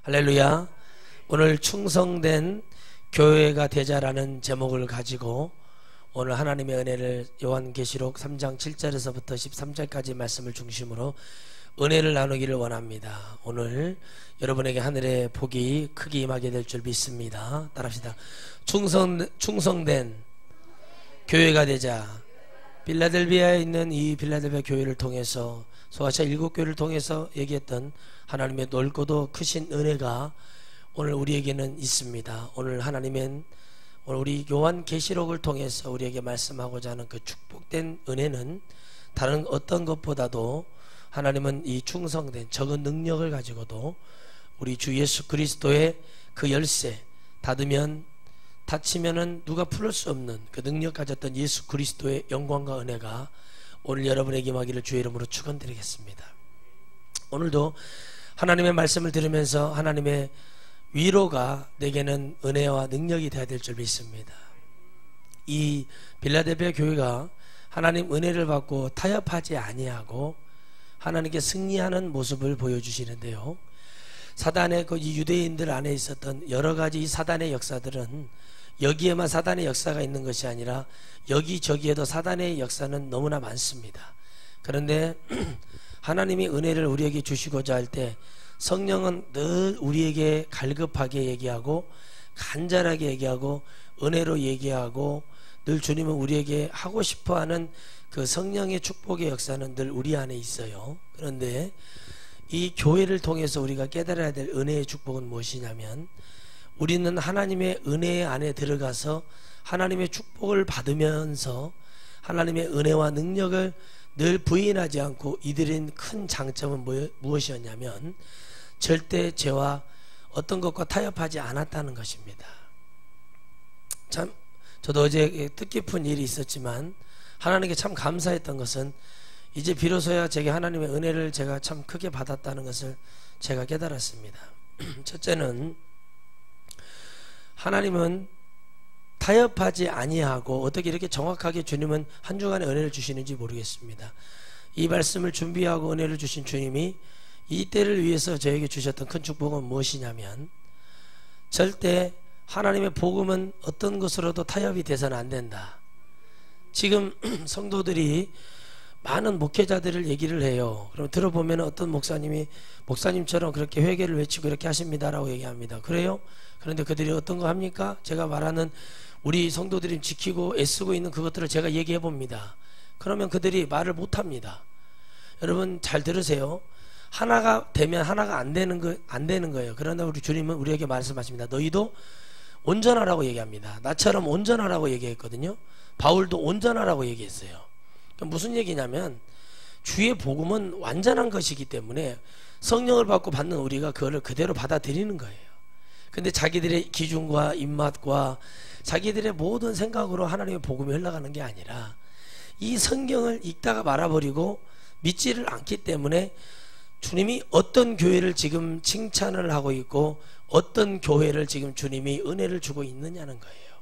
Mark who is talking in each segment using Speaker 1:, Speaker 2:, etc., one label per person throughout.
Speaker 1: 할렐루야. 오늘 충성된 교회가 되자라는 제목을 가지고 오늘 하나님의 은혜를 요한계시록 3장 7절에서부터 13절까지 말씀을 중심으로 은혜를 나누기를 원합니다. 오늘 여러분에게 하늘의 복이 크게 임하게 될 줄 믿습니다. 따라합시다. 충성된 교회가 되자. 빌라델비아에 있는 이 빌라델비아 교회를 통해서 소아시아 7교회를 통해서 얘기했던 하나님의 넓고도 크신 은혜가 오늘 우리에게는 있습니다. 오늘 하나님은 오늘 우리 요한계시록을 통해서 우리에게 말씀하고자 하는 그 축복된 은혜는 다른 어떤 것보다도 하나님은 이 충성된 적은 능력을 가지고도 우리 주 예수 그리스도의 그 열쇠 닫히면은 누가 풀을 수 없는 그 능력 가졌던 예수 그리스도의 영광과 은혜가 오늘 여러분에게 임하기를 주의 이름으로 축원드리겠습니다. 오늘도 하나님의 말씀을 들으면서 하나님의 위로가 내게는 은혜와 능력이 되어야 될 줄 믿습니다. 이 빌라델비아 교회가 하나님 은혜를 받고 타협하지 아니하고 하나님께 승리하는 모습을 보여주시는데요, 사단의 그 유대인들 안에 있었던 여러 가지 이 사단의 역사들은 여기에만 사단의 역사가 있는 것이 아니라 여기저기에도 사단의 역사는 너무나 많습니다. 그런데 하나님이 은혜를 우리에게 주시고자 할 때 성령은 늘 우리에게 갈급하게 얘기하고 간절하게 얘기하고 은혜로 얘기하고 늘 주님은 우리에게 하고 싶어하는 그 성령의 축복의 역사는 늘 우리 안에 있어요. 그런데 이 교회를 통해서 우리가 깨달아야 될 은혜의 축복은 무엇이냐면, 우리는 하나님의 은혜 안에 들어가서 하나님의 축복을 받으면서 하나님의 은혜와 능력을 늘 부인하지 않고 이들인 큰 장점은 무엇이었냐면 절대 죄와 어떤 것과 타협하지 않았다는 것입니다. 참 저도 어제 뜻깊은 일이 있었지만 하나님께 참 감사했던 것은 이제 비로소야 제게 하나님의 은혜를 제가 참 크게 받았다는 것을 제가 깨달았습니다. 첫째는 하나님은 타협하지 아니하고, 어떻게 이렇게 정확하게 주님은 한 주간의 은혜를 주시는지 모르겠습니다. 이 말씀을 준비하고 은혜를 주신 주님이 이 때를 위해서 저에게 주셨던 큰 축복은 무엇이냐면, 절대 하나님의 복음은 어떤 것으로도 타협이 돼서는 안 된다. 지금 성도들이 많은 목회자들을 얘기를 해요. 그럼 들어보면 어떤 목사님처럼 그렇게 회개를 외치고 이렇게 하십니다라고 얘기합니다. 그래요? 그런데 그들이 어떤 거 합니까? 제가 말하는 우리 성도들이 지키고 애쓰고 있는 그것들을 제가 얘기해 봅니다. 그러면 그들이 말을 못 합니다. 여러분 잘 들으세요. 하나가 되면 하나가 안 되는 거예요. 그러나 우리 주님은 우리에게 말씀하십니다. 너희도 온전하라고 얘기합니다. 나처럼 온전하라고 얘기했거든요. 바울도 온전하라고 얘기했어요. 무슨 얘기냐면, 주의 복음은 완전한 것이기 때문에 성령을 받는 우리가 그거를 그대로 받아들이는 거예요. 근데 자기들의 기준과 입맛과 자기들의 모든 생각으로 하나님의 복음이 흘러가는 게 아니라 이 성경을 읽다가 말아버리고 믿지를 않기 때문에 주님이 어떤 교회를 지금 칭찬을 하고 있고 어떤 교회를 지금 주님이 은혜를 주고 있느냐는 거예요.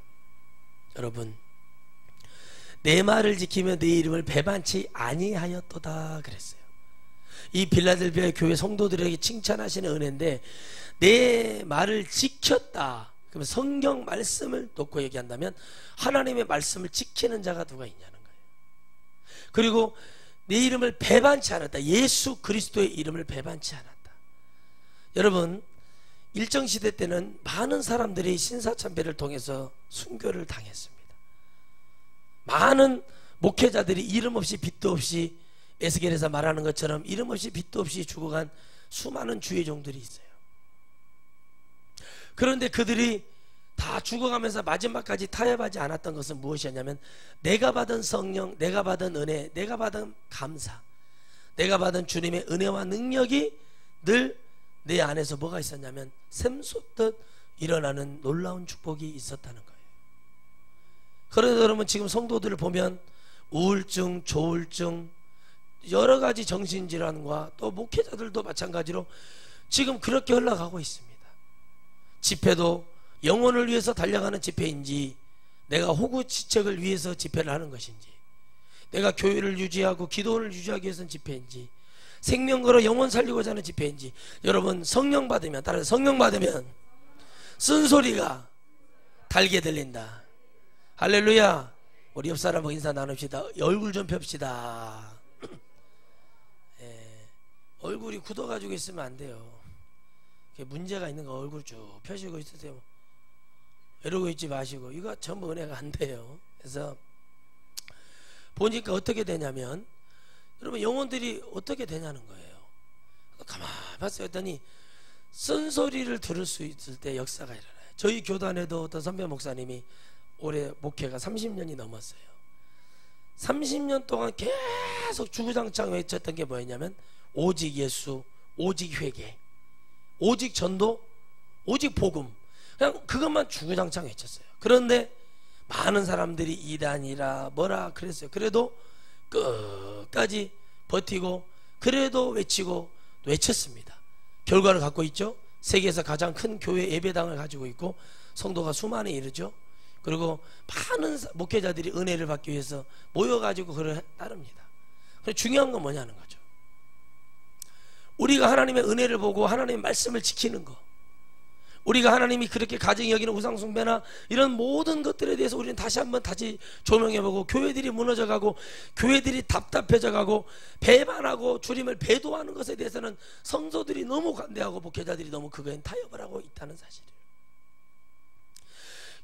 Speaker 1: 여러분, 내 말을 지키며 내 이름을 배반치 아니하였도다 그랬어요. 이 빌라델비아 교회 성도들에게 칭찬하시는 은혜인데, 내 말을 지켰다. 그러면 성경 말씀을 놓고 얘기한다면 하나님의 말씀을 지키는 자가 누가 있냐는 거예요. 그리고 내 이름을 배반치 않았다. 예수 그리스도의 이름을 배반치 않았다. 여러분, 일정시대 때는 많은 사람들이 신사참배를 통해서 순교를 당했습니다. 많은 목회자들이 이름 없이 빚도 없이, 에스겔에서 말하는 것처럼 이름 없이 빚도 없이 죽어간 수많은 주의 종들이 있어요. 그런데 그들이 다 죽어가면서 마지막까지 타협하지 않았던 것은 무엇이었냐면, 내가 받은 성령, 내가 받은 은혜, 내가 받은 감사, 내가 받은 주님의 은혜와 능력이 늘 내 안에서 뭐가 있었냐면 샘솟듯 일어나는 놀라운 축복이 있었다는 거예요. 그래서 여러분 지금 성도들을 보면 우울증, 조울증, 여러 가지 정신질환과 또 목회자들도 마찬가지로 지금 그렇게 흘러가고 있습니다. 집회도 영혼을 위해서 달려가는 집회인지, 내가 호구지책을 위해서 집회를 하는 것인지, 내가 교회를 유지하고 기도를 유지하기 위해서는 집회인지, 생명 걸어 영혼 살리고자 하는 집회인지. 여러분 성령 받으면, 따라서 성령 받으면 쓴소리가 달게 들린다. 할렐루야. 우리 옆 사람하고 인사 나눕시다. 얼굴 좀 펴읍시다. 예, 얼굴이 굳어가지고 있으면 안 돼요. 문제가 있는 거 얼굴 쭉 펴시고 있으세요. 이러고 있지 마시고. 이거 전부 은혜가 안 돼요. 그래서 보니까 어떻게 되냐면, 여러분 영혼들이 어떻게 되냐는 거예요. 가만히 봤어요. 했더니 쓴소리를 들을 수 있을 때 역사가 일어나요. 저희 교단에도 어떤 선배 목사님이 올해 목회가 30년이 넘었어요. 30년 동안 계속 주구장창 외쳤던 게 뭐였냐면, 오직 예수, 오직 회개, 오직 전도, 오직 복음. 그냥 그것만 주구장창 외쳤어요. 그런데 많은 사람들이 이단이라 뭐라 그랬어요. 그래도 끝까지 버티고, 그래도 외치고 외쳤습니다. 결과를 갖고 있죠. 세계에서 가장 큰 교회 예배당을 가지고 있고, 성도가 수만에 이르죠. 그리고 많은 목회자들이 은혜를 받기 위해서 모여가지고 그를 따릅니다. 중요한 건 뭐냐는 거죠. 우리가 하나님의 은혜를 보고 하나님의 말씀을 지키는 거, 우리가 하나님이 그렇게 가정이 여기는 우상숭배나 이런 모든 것들에 대해서 우리는 다시 한번 조명해보고, 교회들이 무너져가고 교회들이 답답해져가고 배반하고 주님을 배도하는 것에 대해서는 성도들이 너무 관대하고 목회자들이 너무 그거에 타협을 하고 있다는 사실이에요.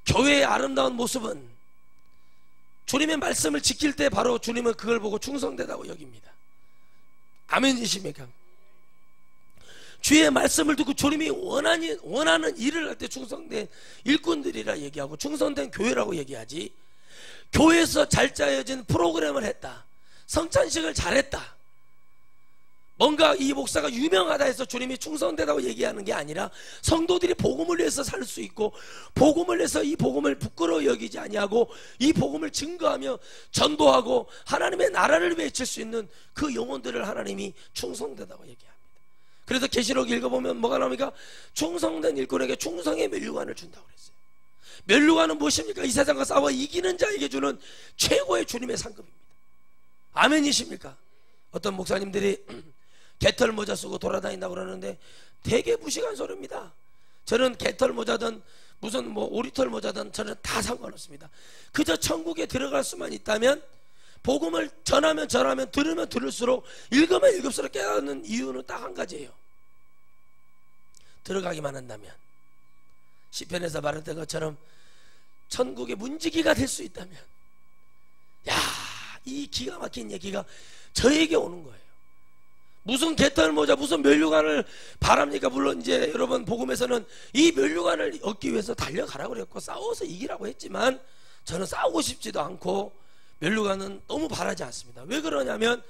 Speaker 1: 교회의 아름다운 모습은 주님의 말씀을 지킬 때 바로 주님은 그걸 보고 충성되다고 여깁니다. 아멘이십니까? 주의 말씀을 듣고 주님이 원하는 일을 할 때 충성된 일꾼들이라 얘기하고 충성된 교회라고 얘기하지, 교회에서 잘 짜여진 프로그램을 했다, 성찬식을 잘했다, 뭔가 이 목사가 유명하다 해서 주님이 충성되다고 얘기하는 게 아니라, 성도들이 복음을 위해서 살 수 있고, 복음을 위해서 이 복음을 부끄러워 여기지 아니하고 이 복음을 증거하며 전도하고 하나님의 나라를 외칠 수 있는 그 영혼들을 하나님이 충성되다고 얘기합니다. 그래서 계시록 읽어보면 뭐가 나옵니까? 충성된 일꾼에게 충성의 면류관을 준다고 그랬어요. 면류관은 무엇입니까? 이 세상과 싸워 이기는 자에게 주는 최고의 주님의 상급입니다. 아멘이십니까? 어떤 목사님들이 개털 모자 쓰고 돌아다닌다고 그러는데 되게 무식한 소리입니다. 저는 개털 모자든 무슨 뭐 오리털 모자든 저는 다 상관없습니다. 그저 천국에 들어갈 수만 있다면, 복음을 전하면 들으면 들을수록 읽으면 읽을수록 깨닫는 이유는 딱 한 가지예요. 들어가기만 한다면, 시편에서 말했던 것처럼 천국의 문지기가 될 수 있다면, 야, 이 기가 막힌 얘기가 저에게 오는 거예요. 무슨 개털 모자, 무슨 면류관을 바랍니까? 물론 이제 여러분 복음에서는 이 면류관을 얻기 위해서 달려가라고 그랬고 싸워서 이기라고 했지만, 저는 싸우고 싶지도 않고 면류관은 너무 바라지 않습니다. 왜 그러냐면,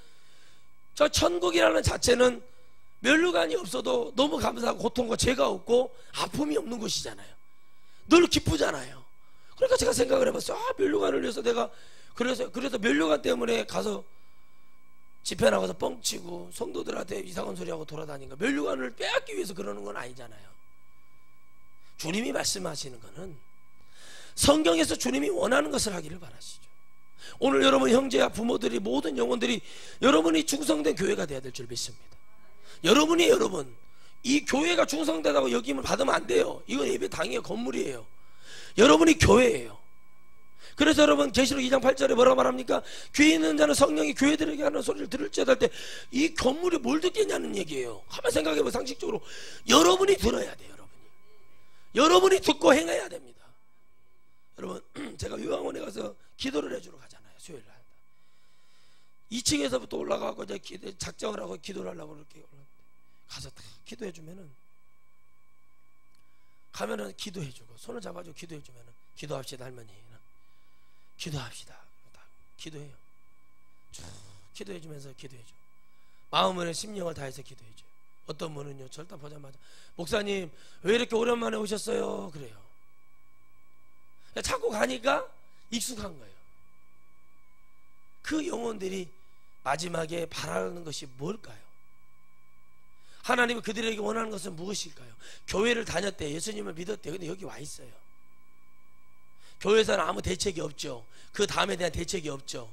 Speaker 1: 저 천국이라는 자체는 면류관이 없어도 너무 감사하고 고통과 죄가 없고 아픔이 없는 곳이잖아요. 늘 기쁘잖아요. 그러니까 제가 생각을 해봤어요. 면류관을 위해서 내가 그래서 면류관 때문에 가서 집회 나가서 뻥치고 성도들한테 이상한 소리하고 돌아다니는 거, 면류관을 빼앗기 위해서 그러는 건 아니잖아요. 주님이 말씀하시는 거는 성경에서 주님이 원하는 것을 하기를 바라시죠. 오늘 여러분 형제와 부모들이, 모든 영혼들이 여러분이 충성된 교회가 돼야 될 줄 믿습니다. 여러분이 이 교회가 충성되다고 여김을 받으면 안 돼요. 이건 예배당이에요. 건물이에요. 여러분이 교회예요. 그래서 여러분 계시록 2장 8절에 뭐라고 말합니까? 귀 있는 자는 성령이 교회들에게 하는 소리를 들을지어다 할 때 이 건물이 뭘 듣겠냐는 얘기예요. 한번 생각해보면 상식적으로 여러분이 들어야 돼요. 여러분이 듣고 행해야 됩니다. 여러분, 제가 요양원에 가서 기도를 해주러 가잖아요. 수요일 날 2층에서부터 올라가고 이제 작정을 하고 기도를 하려고 이렇게 가서 딱 기도해주면은, 가면은 기도해주고 손을 잡아주고 기도해주면은, 기도합시다 할머니, 기도합시다, 기도해요. 쭉 기도해주면서 기도해줘. 마음을 심령을 다해서 기도해줘. 어떤 분은요, 절단 보자마자 목사님 왜 이렇게 오랜만에 오셨어요? 그래요. 자꾸 가니까 익숙한 거예요. 그 영혼들이 마지막에 바라는 것이 뭘까요? 하나님이 그들에게 원하는 것은 무엇일까요? 교회를 다녔대, 예수님을 믿었대. 근데 여기 와 있어요. 교회에서는 아무 대책이 없죠. 그 다음에 대한 대책이 없죠.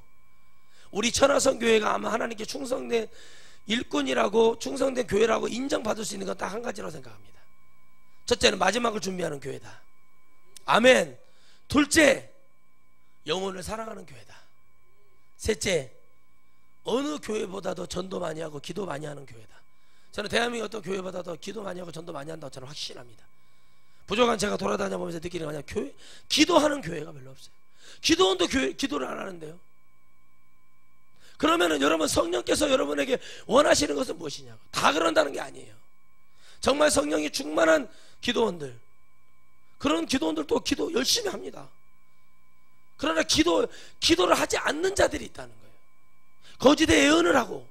Speaker 1: 우리 천하성 교회가 아마 하나님께 충성된 일꾼이라고 충성된 교회라고 인정받을 수 있는 건 딱 한 가지라고 생각합니다. 첫째는 마지막을 준비하는 교회다. 아멘. 둘째, 영혼을 사랑하는 교회다. 셋째, 어느 교회보다도 전도 많이 하고 기도 많이 하는 교회다. 저는 대한민국 어떤 교회보다도 기도 많이 하고 전도 많이 한다고 저는 확신합니다. 부족한 제가 돌아다녀 보면서 느끼는 거 아니라 기도하는 교회가 별로 없어요. 기도원도 기도를 안 하는데요. 그러면은 여러분, 성령께서 여러분에게 원하시는 것은 무엇이냐고. 다 그런다는 게 아니에요. 정말 성령이 충만한 기도원들, 그런 기도원들도 기도 열심히 합니다. 그러나 기도를 하지 않는 자들이 있다는 거예요. 거짓의 예언을 하고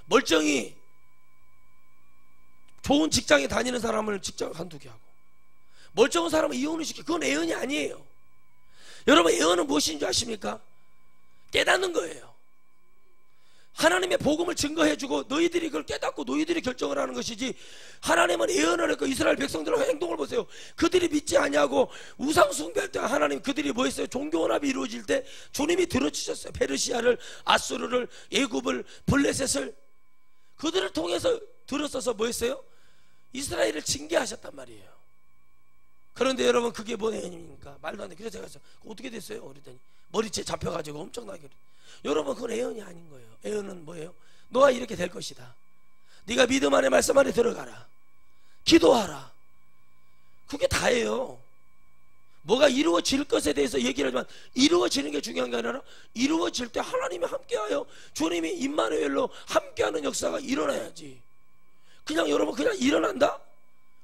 Speaker 1: 멀쩡히 좋은 직장에 다니는 사람을 직장 관두게 하고 멀쩡한 사람을 이혼을 시키고, 그건 예언이 아니에요. 여러분, 예언은 무엇인 줄 아십니까? 깨닫는 거예요. 하나님의 복음을 증거해주고 너희들이 그걸 깨닫고 너희들이 결정을 하는 것이지, 하나님은 예언을 했고 이스라엘 백성들의 행동을 보세요. 그들이 믿지 아니하고 우상 숭배할 때 하나님, 그들이 뭐 했어요? 종교혼합이 이루어질 때 주님이 들어주셨어요. 페르시아를, 아수르를, 애굽을, 블레셋을 그들을 통해서 들어서서 뭐 했어요? 이스라엘을 징계하셨단 말이에요. 그런데 여러분, 그게 뭔 예언입니까? 말도 안 돼. 그래서 제가 어떻게 됐어요? 그랬더니 머리채 잡혀가지고 엄청나게. 여러분, 그건 예언이 아닌 거예요. 예언은 뭐예요? 너가 이렇게 될 것이다. 네가 믿음 안에 말씀 안에 들어가라. 기도하라. 그게 다예요. 뭐가 이루어질 것에 대해서 얘기를 하지만 이루어지는 게 중요한 게 아니라 이루어질 때 하나님이 함께하여 주님이 임마누엘로 함께하는 역사가 일어나야지. 그냥 여러분 그냥 일어난다?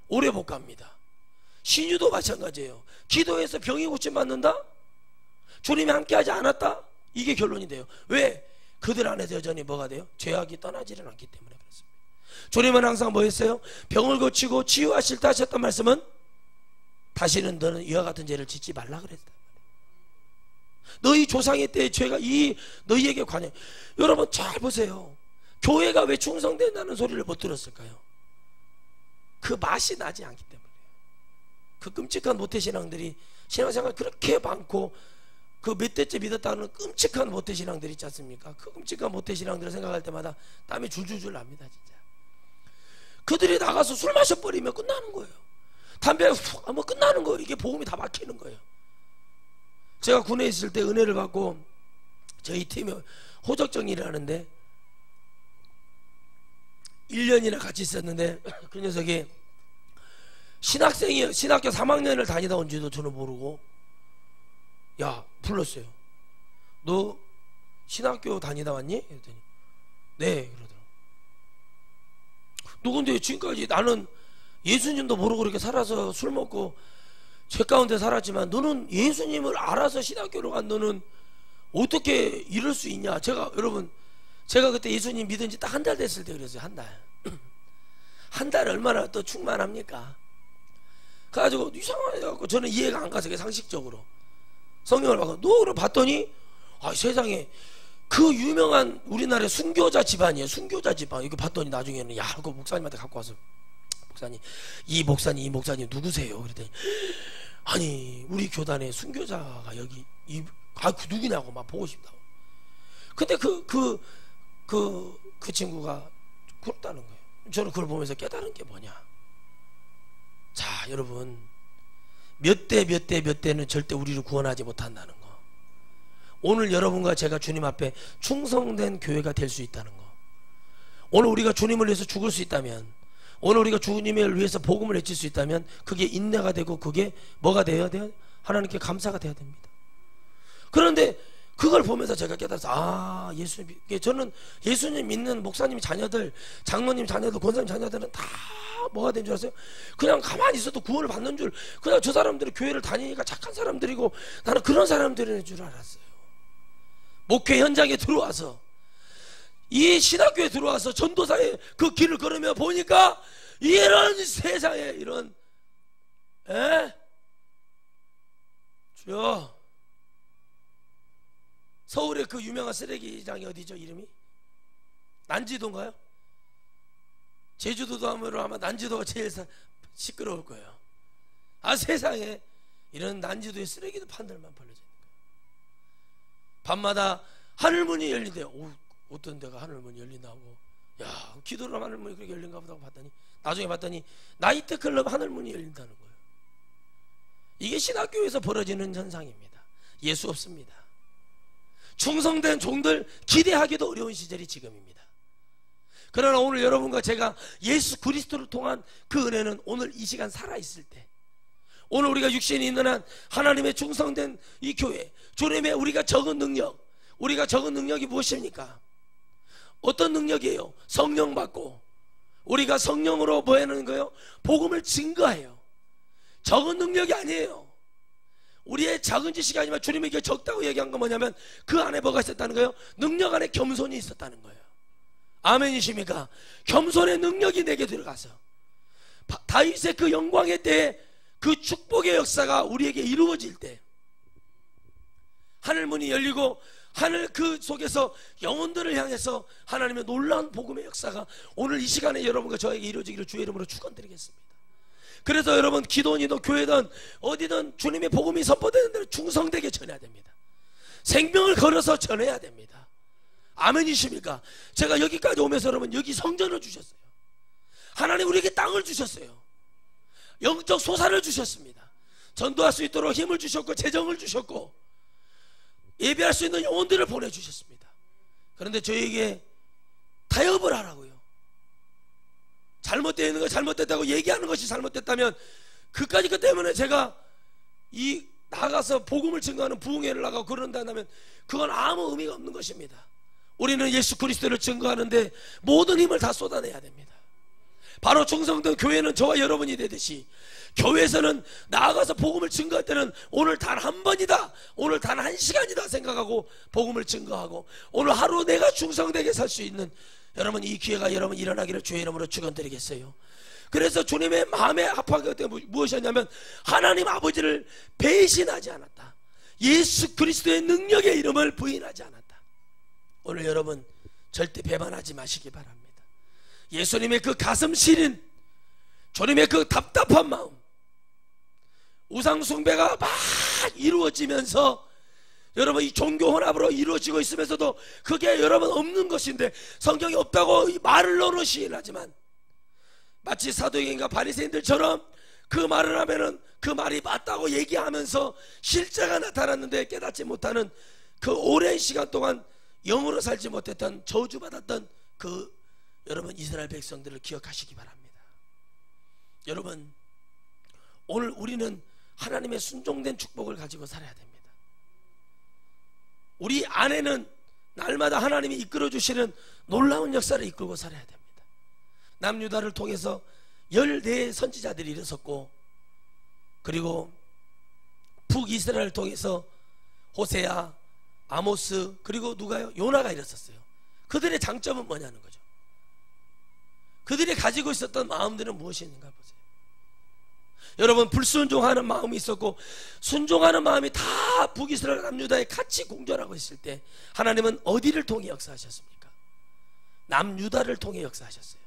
Speaker 1: 오래 못 갑니다. 신유도 마찬가지예요. 기도해서 병이 고침받는다? 주님이 함께하지 않았다? 이게 결론이 돼요. 왜? 그들 안에서 여전히 뭐가 돼요? 죄악이 떠나지를 않기 때문에 그렇습니다. 주님은 항상 뭐 했어요? 병을 고치고 치유하실 때 하셨던 말씀은 다시는 너는 이와 같은 죄를 짓지 말라 그랬단 말이에요. 너희 조상의 때의 죄가 너희에게 관해. 여러분 잘 보세요. 교회가 왜 충성된다는 소리를 못 들었을까요? 그 맛이 나지 않기 때문에. 그 끔찍한 모태신앙들이 신앙생활 그렇게 많고, 그 몇 대째 믿었다는 끔찍한 모태신앙들 있지 않습니까? 그 끔찍한 모태신앙들을 생각할 때마다 땀이 줄줄줄 납니다. 진짜 그들이 나가서 술 마셔버리면 끝나는 거예요. 담배 푹 하면 끝나는 거예요. 이게 복음이 다 막히는 거예요. 제가 군에 있을 때 은혜를 받고 저희 팀에 호적정리를 하는데 1년이나 같이 있었는데, 그 녀석이 신학생이에요. 신학교 3학년을 다니다 온지도 저는 모르고, 야 불렀어요. 너 신학교 다니다 왔니? 그랬더니 네 그러더라고. 너 근데 지금까지 나는 예수님도 모르고 그렇게 살아서 술 먹고 죄 가운데 살았지만 너는 예수님을 알아서 신학교로 간 너는 어떻게 이럴 수 있냐. 여러분 제가 그때 예수님 믿은 지 딱 한 달 됐을 때 그랬어요. 한 달 얼마나 또 충만합니까? 그래가지고 이상하게 저는 이해가 안 가서 상식적으로 성경을 봐서 노를 봤더니 세상에 그 유명한 우리나라의 순교자 집안이에요. 순교자 집안. 이거 봤더니 나중에는 야 그 목사님한테 갖고 와서, 목사님 이 목사님 누구세요? 그랬더니 아니 우리 교단에 순교자가 여기 그 누구냐고 막 보고 싶다고. 근데 그 친구가 그렇다는 거예요. 저는 그걸 보면서 깨달은 게 뭐냐. 자 여러분, 몇 대는 절대 우리를 구원하지 못한다는 거. 오늘 여러분과 제가 주님 앞에 충성된 교회가 될 수 있다는 거. 오늘 우리가 주님을 위해서 죽을 수 있다면, 오늘 우리가 주님을 위해서 복음을 외칠 수 있다면 그게 인내가 되고 그게 뭐가 돼야 돼요? 하나님께 감사가 돼야 됩니다. 그런데 그걸 보면서 제가 깨달아서 예수님, 저는 예수님 믿는 목사님 자녀들, 장로님 자녀들, 권사님 자녀들은 다 뭐가 된 줄 아세요? 그냥 가만히 있어도 구원을 받는 줄, 그냥 저 사람들이 교회를 다니니까 착한 사람들이고 나는 그런 사람들인 줄 알았어요. 목회 현장에 들어와서, 이 신학교에 들어와서 전도사의 그 길을 걸으며 보니까 이런 세상에 이런 주여, 서울의 그 유명한 쓰레기장이 어디죠? 이름이 난지도인가요? 제주도도 하면 아마 난지도가 제일 시끄러울 거예요. 세상에 이런 난지도의 쓰레기도 판들만 벌려져 있는 거예요. 밤마다 하늘문이 열린대요. 어떤 데가 하늘문이 열린다 하고, 야, 기도를 하면 하늘문이 그렇게 열린가 보다 봤더니, 나중에 봤더니 나이트 클럽 하늘문이 열린다는 거예요. 이게 신학교에서 벌어지는 현상입니다. 예수 없습니다. 충성된 종들 기대하기도 어려운 시절이 지금입니다. 그러나 오늘 여러분과 제가 예수 그리스도를 통한 그 은혜는 오늘 이 시간 살아있을 때, 오늘 우리가 육신이 있는 한 하나님의 충성된 이 교회, 주님의 우리가 적은 능력이 무엇입니까? 어떤 능력이에요? 성령 받고 우리가 성령으로 뭐 하는 거예요? 복음을 증거해요. 적은 능력이 아니에요. 우리의 작은 지식이 아니지만 주님에게 적다고 얘기한 건 뭐냐면 그 안에 뭐가 있었다는 거예요? 능력 안에 겸손이 있었다는 거예요. 아멘이십니까? 겸손의 능력이 내게 들어가서 다윗의 그 영광의 때에 그 축복의 역사가 우리에게 이루어질 때, 하늘문이 열리고 하늘 그 속에서 영혼들을 향해서 하나님의 놀라운 복음의 역사가 오늘 이 시간에 여러분과 저에게 이루어지기를 주의 이름으로 축원드리겠습니다. 그래서 여러분, 기도원이든 교회든 어디든 주님의 복음이 선포되는 데는 충성되게 전해야 됩니다. 생명을 걸어서 전해야 됩니다. 아멘이십니까? 제가 여기까지 오면서 여러분, 여기 성전을 주셨어요. 하나님 우리에게 땅을 주셨어요. 영적 소산을 주셨습니다. 전도할 수 있도록 힘을 주셨고 재정을 주셨고 예배할 수 있는 영혼들을 보내주셨습니다. 그런데 저에게 타협을 하라고요. 잘못되어 있는 거 잘못됐다고 얘기하는 것이 잘못됐다면 그까짓 것 때문에 제가 이 나가서 복음을 증거하는 부흥회를 나가고 그런다면 그건 아무 의미가 없는 것입니다. 우리는 예수 그리스도를 증거하는데 모든 힘을 다 쏟아내야 됩니다. 바로 충성된 교회는 저와 여러분이 되듯이, 교회에서는 나아가서 복음을 증거할 때는 오늘 단 한 번이다, 오늘 단 한 시간이다 생각하고 복음을 증거하고 오늘 하루 내가 충성되게 살 수 있는 여러분, 이 기회가 여러분 일어나기를 주의 이름으로 축원드리겠어요. 그래서 주님의 마음에 합하게 된 무엇이었냐면 하나님 아버지를 배신하지 않았다. 예수 그리스도의 능력의 이름을 부인하지 않았다. 오늘 여러분 절대 배반하지 마시기 바랍니다. 예수님의 그 가슴 시린, 주님의 그 답답한 마음, 우상 숭배가 막 이루어지면서 여러분 이 종교 혼합으로 이루어지고 있으면서도 그게 여러분 없는 것인데, 성경이 없다고 말을 너는 시인하지만 마치 사도행전과 바리새인들처럼 그 말을 하면은 그 말이 맞다고 얘기하면서 실제가 나타났는데 깨닫지 못하는 그 오랜 시간 동안 영으로 살지 못했던, 저주받았던 그 여러분 이스라엘 백성들을 기억하시기 바랍니다. 여러분, 오늘 우리는 하나님의 순종된 축복을 가지고 살아야 됩니다. 우리 안에는 날마다 하나님이 이끌어 주시는 놀라운 역사를 이끌고 살아야 됩니다. 남유다를 통해서 14 선지자들이 일어섰고, 그리고 북이스라엘을 통해서 호세아, 아모스, 그리고 누가요? 요나가 일어섰어요. 그들의 장점은 뭐냐는 거죠. 그들이 가지고 있었던 마음들은 무엇인가 보세요. 여러분, 불순종하는 마음이 있었고 순종하는 마음이 다 북이스라엘 남유다에 같이 공존하고 있을 때 하나님은 어디를 통해 역사하셨습니까? 남유다를 통해 역사하셨어요.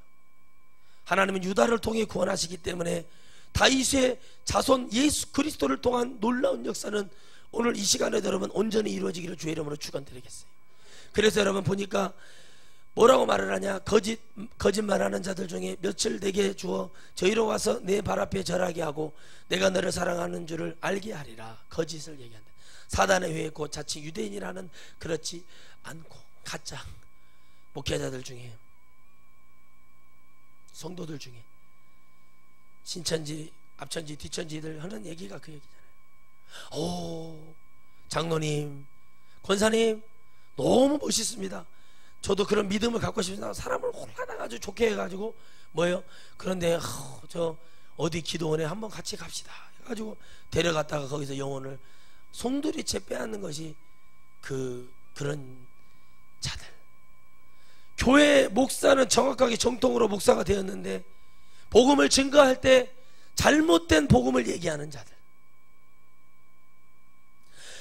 Speaker 1: 하나님은 유다를 통해 구원하시기 때문에 다윗의 자손 예수 그리스도를 통한 놀라운 역사는 오늘 이 시간에 여러분 온전히 이루어지기를 주의 이름으로 축원드리겠어요. 그래서 여러분 보니까 뭐라고 말을 하냐? 거짓말하는 자들 중에 며칠 내게 주어 저희로 와서 내 발 앞에 절하게 하고 내가 너를 사랑하는 줄을 알게 하리라. 거짓을 얘기한다. 사단의 회에 곧 자칭 유대인이라는 그렇지 않고 가짜 목회자들 중에, 성도들 중에 신천지 앞천지 뒤천지들 하는 얘기가 그 얘기잖아요. 오, 장로님, 권사님 너무 멋있습니다. 저도 그런 믿음을 갖고 싶습니다. 사람을 홀라당 아주 좋게 해가지고 뭐예요? 그런데 저 어디 기도원에 한번 같이 갑시다 해가지고 데려갔다가 거기서 영혼을 송두리째 빼앗는 것이 그런 자들. 교회 목사는 정확하게 정통으로 목사가 되었는데 복음을 증거할 때 잘못된 복음을 얘기하는 자들.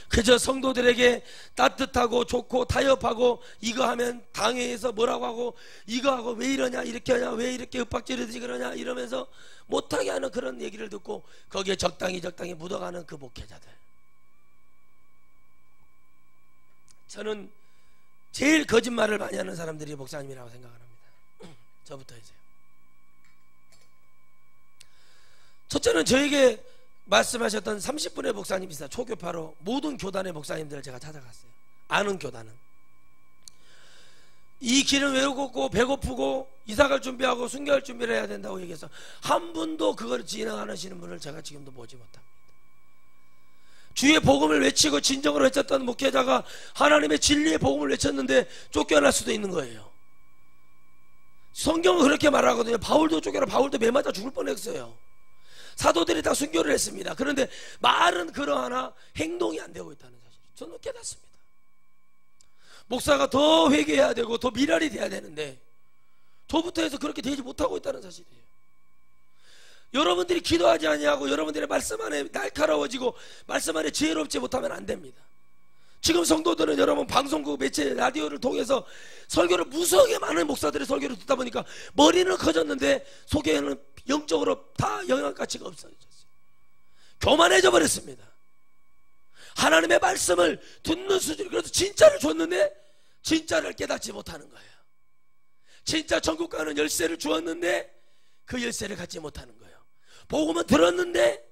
Speaker 1: 그저 성도들에게 따뜻하고 좋고 타협하고 이거 하면 당회에서 뭐라고 하고 이거 하고 왜 이러냐 이렇게 하냐 왜 이렇게 윽박지르듯이 그러냐 이러면서 못하게 하는 그런 얘기를 듣고 거기에 적당히 묻어가는 그 목회자들. 저는 제일 거짓말을 많이 하는 사람들이 목사님이라고 생각을 합니다. 저부터 해서요. 첫째는 저에게 말씀하셨던 30분의 목사님이 있어요. 초교파로 모든 교단의 목사님들을 제가 찾아갔어요. 아는 교단은 이 길은 외롭고 배고프고 이사갈 준비하고 순교할 준비를 해야 된다고 얘기해서 한 분도 그걸 진행하시는 분을 제가 지금도 보지 못합니다. 주의 복음을 외치고 진정으로 외쳤던 목회자가 하나님의 진리의 복음을 외쳤는데 쫓겨날 수도 있는 거예요. 성경은 그렇게 말하거든요. 바울도 쫓겨나, 바울도 매 맞아 죽을 뻔했어요. 사도들이 다 순교를 했습니다. 그런데 말은 그러하나 행동이 안 되고 있다는 사실 저는 깨닫습니다. 목사가 더 회개해야 되고 더 미랄이 돼야 되는데 저부터 해서 그렇게 되지 못하고 있다는 사실이에요. 여러분들이 기도하지 아니하고 여러분들의 말씀 안에 날카로워지고 말씀 안에 지혜롭지 못하면 안 됩니다. 지금 성도들은 여러분 방송국 매체 라디오를 통해서 설교를 무수하게 많은 목사들의 설교를 듣다 보니까 머리는 커졌는데 속에는 영적으로 다 영향가치가 없어졌어요. 교만해져 버렸습니다. 하나님의 말씀을 듣는 수준, 그래서 진짜를 줬는데 진짜를 깨닫지 못하는 거예요. 진짜 천국 가는 열쇠를 주었는데 그 열쇠를 갖지 못하는 거예요. 복음은 들었는데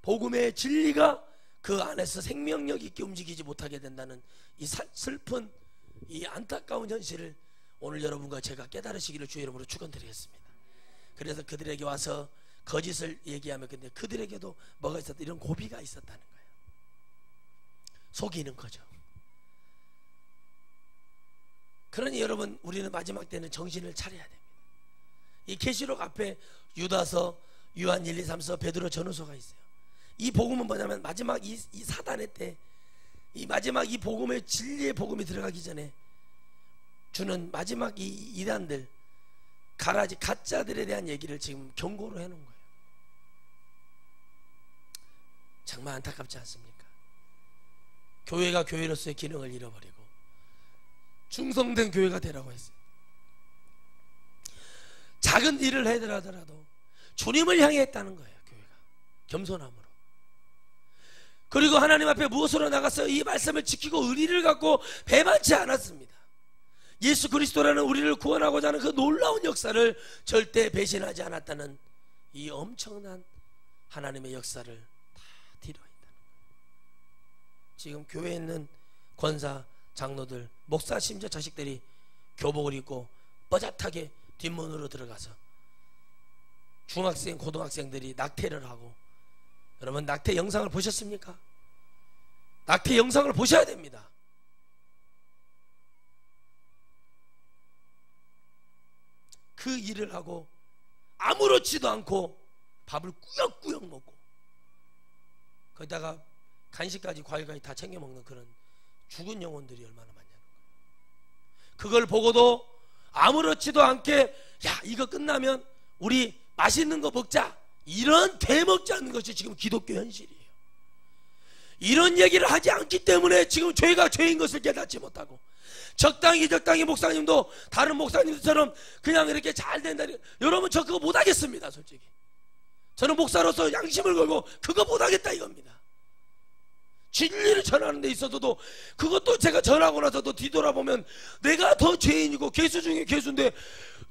Speaker 1: 복음의 진리가 그 안에서 생명력 있게 움직이지 못하게 된다는 이 슬픈 이 안타까운 현실을 오늘 여러분과 제가 깨달으시기를 주의 이름으로 축원드리겠습니다. 그래서 그들에게 와서 거짓을 얘기하면 근데 그들에게도 뭐가 있었다, 이런 고비가 있었다는 거예요. 속이는 거죠. 그러니 여러분 우리는 마지막 때는 정신을 차려야 됩니다. 이 계시록 앞에 유다서, 요한 1, 2, 3서, 베드로 전후서가 있어요. 이 복음은 뭐냐면 마지막 이 사단의 때, 이 마지막 이 복음의 진리의 복음이 들어가기 전에 주는 마지막 이 이단들, 가라지 가짜들에 대한 얘기를 지금 경고로 해놓은 거예요. 정말 안타깝지 않습니까? 교회가 교회로서의 기능을 잃어버리고 중성된 교회가 되라고 했어요. 작은 일을 하더라도 주님을 향해 했다는 거예요. 교회가 겸손함으로. 그리고 하나님 앞에 무엇으로 나가서 이 말씀을 지키고 의리를 갖고 배반치 않았습니다. 예수 그리스도라는 우리를 구원하고자 하는 그 놀라운 역사를 절대 배신하지 않았다는 이 엄청난 하나님의 역사를 다 뒤로했다는 거예요. 지금 교회에 있는 권사, 장로들, 목사, 심지어 자식들이 교복을 입고 뻐젓하게 뒷문으로 들어가서 중학생, 고등학생들이 낙태를 하고, 여러분 낙태 영상을 보셨습니까? 낙태 영상을 보셔야 됩니다. 그 일을 하고 아무렇지도 않고 밥을 꾸역꾸역 먹고 거기다가 간식까지 과일까지 다 챙겨 먹는 그런 죽은 영혼들이 얼마나 많냐는 거예요. 그걸 보고도 아무렇지도 않게 야 이거 끝나면 우리 맛있는 거 먹자, 이런 대먹지 않는 것이 지금 기독교 현실이에요. 이런 얘기를 하지 않기 때문에 지금 죄가 죄인 것을 깨닫지 못하고 적당히 목사님도 다른 목사님들처럼 그냥 이렇게 잘 된다. 여러분 저 그거 못하겠습니다. 솔직히 저는 목사로서 양심을 걸고 그거 못하겠다 이겁니다. 진리를 전하는 데 있어서도 그것도 제가 전하고 나서도 뒤돌아보면 내가 더 죄인이고 괴수 중에 괴수인데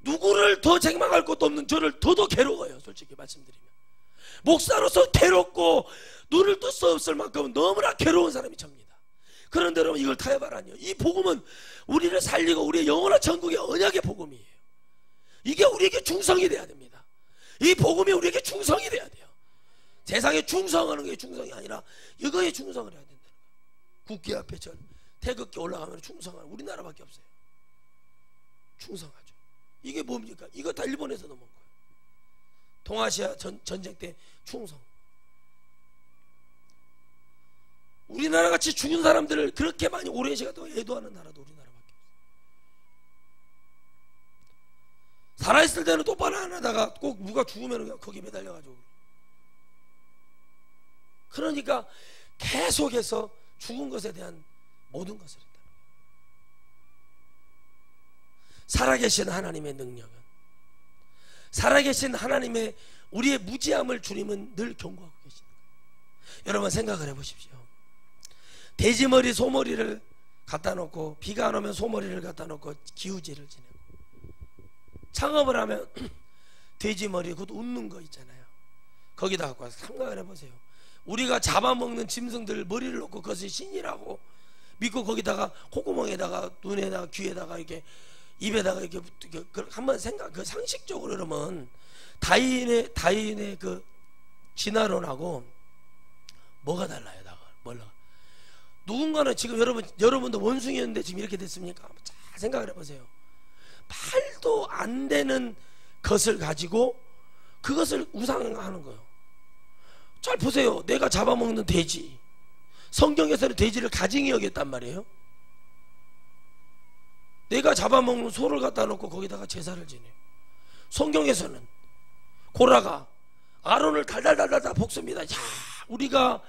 Speaker 1: 누구를 더 책망할 것도 없는 저를 더더 괴로워요. 솔직히 말씀드리면 목사로서 괴롭고 눈을 뜰 수 없을 만큼 너무나 괴로운 사람이 접니다. 그런데 여러분 이걸 타협하라니요. 이 복음은 우리를 살리고 우리의 영원한 천국의 언약의 복음이에요. 이게 우리에게 충성이 돼야 됩니다. 이 복음이 우리에게 충성이 돼야 돼요. 세상에 충성하는 게 충성이 아니라 이거에 충성을 해야 된다는 거예요. 국기 앞에 전 태극기 올라가면 충성하는 우리나라밖에 없어요. 충성하죠. 이게 뭡니까? 이거 다 일본에서 넘은 거예요. 동아시아 전쟁 때 충성. 우리나라 같이 죽은 사람들을 그렇게 많이 오랜 시간 동안 애도하는 나라도 우리나라밖에 없어요. 살아있을 때는 똑바로 안 하다가 꼭 누가 죽으면 그냥 거기 매달려가지고, 그러니까 계속해서 죽은 것에 대한 모든 것을 했다는 거예요. 살아계신 하나님의 능력은, 살아계신 하나님의 우리의 무지함을 주님은 늘 경고하고 계시는 거예요. 여러분 생각을 해보십시오. 돼지머리 소머리를 갖다 놓고, 비가 안 오면 소머리를 갖다 놓고 기우제를 지내고, 창업을 하면 돼지 머리, 그것도 웃는 거 있잖아요. 거기다 갖고 와서 생각을 해보세요. 우리가 잡아먹는 짐승들 머리를 놓고 그것이 신이라고 믿고 거기다가 콧구멍에다가 눈에다가 귀에다가 이렇게 입에다가 이렇게 한번 그 상식적으로 그러면 다인의 그 진화론하고 뭐가 달라요? 뭘로? 누군가는 지금 여러분도 원숭이였는데 지금 이렇게 됐습니까? 잘 생각을 해보세요. 말도 안 되는 것을 가지고 그것을 우상하는 거예요. 잘 보세요. 내가 잡아먹는 돼지, 성경에서는 돼지를 가증히 여겼단 말이에요. 내가 잡아먹는 소를 갖다 놓고 거기다가 제사를 지내요. 성경에서는 고라가 아론을 달달달달 볶습니다. 야, 우리가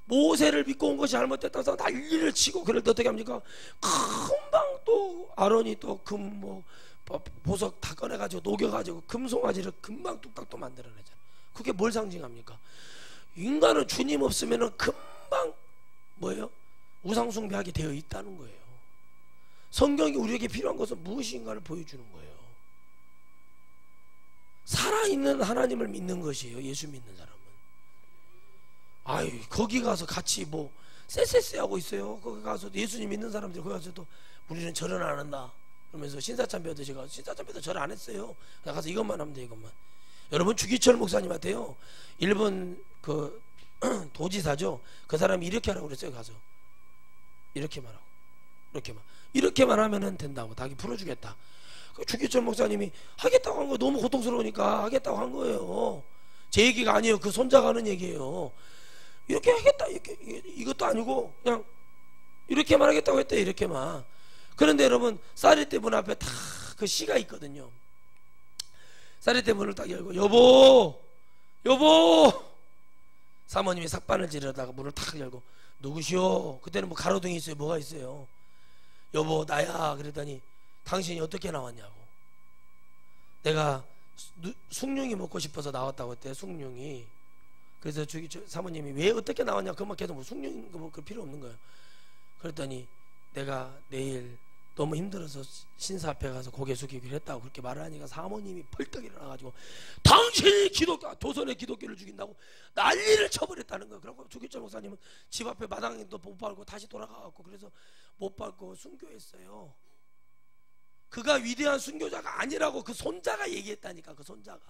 Speaker 1: 모세를 믿고 온 것이 잘못됐다고 해서 난리를 치고, 그럴 때 어떻게 합니까? 금방 또 아론이 또 보석 다 꺼내가지고 녹여가지고 금송아지를 금방 뚝딱 또 만들어내잖아요. 그게 뭘 상징합니까? 인간은 주님 없으면 금방 뭐예요? 우상숭배하게 되어 있다는 거예요. 성경이 우리에게 필요한 것은 무엇인가를 보여주는 거예요. 살아있는 하나님을 믿는 것이에요. 예수 믿는 사람은. 아이, 거기 가서 같이 뭐 쎄쎄쎄 하고 있어요. 거기 가서 예수님 믿는 사람들이 거기 가서도 우리는 절은 안 한다 그러면서 신사참 배우듯이 가서 신사참 배도 절 안 했어요. 그냥 가서 이것만 하면 돼. 이것만. 여러분, 주기철 목사님한테요, 일본 그 도지사죠, 그 사람이 이렇게 하라고 그랬어요. 가서 이렇게만 하고 이렇게만 하면은 된다고, 자기 풀어주겠다. 주기철 목사님이 하겠다고 한 거 너무 고통스러우니까 하겠다고 한 거예요. 제 얘기가 아니에요. 그 손자가 하는 얘기예요. 이렇게 하겠다, 이것도 아니고 그냥 이렇게만 하겠다고 했대요. 이렇게만. 그런데 여러분, 쌀이대 문 앞에 다 그 시가 있거든요. 쌀이대 문을 딱 열고, 여보 사모님이 삭반을 지르다가 문을 탁 열고, 누구시오? 그때는 뭐 가로등이 있어요? 뭐가 있어요? 여보, 나야. 그랬더니 당신이 어떻게 나왔냐고. 내가 숭늉이 먹고 싶어서 나왔다고 했대. 숭늉이. 그래서 사모님이 왜 어떻게 나왔냐, 그만 계속 뭐 숭늉 그 필요 없는 거예요. 그랬더니 내가 내일 너무 힘들어서 신사 앞에 가서 고개 숙이기로 했다고 그렇게 말을 하니까 사모님이 벌떡 일어나가지고, 당신이 조선의 기독교를 죽인다고 난리를 쳐버렸다는 거예요. 그러고 주기철 목사님은 집 앞에 마당도 못 밟고 다시 돌아가갖고, 그래서 못 밟고 순교했어요. 그가 위대한 순교자가 아니라고 그 손자가 얘기했다니까. 그 손자가.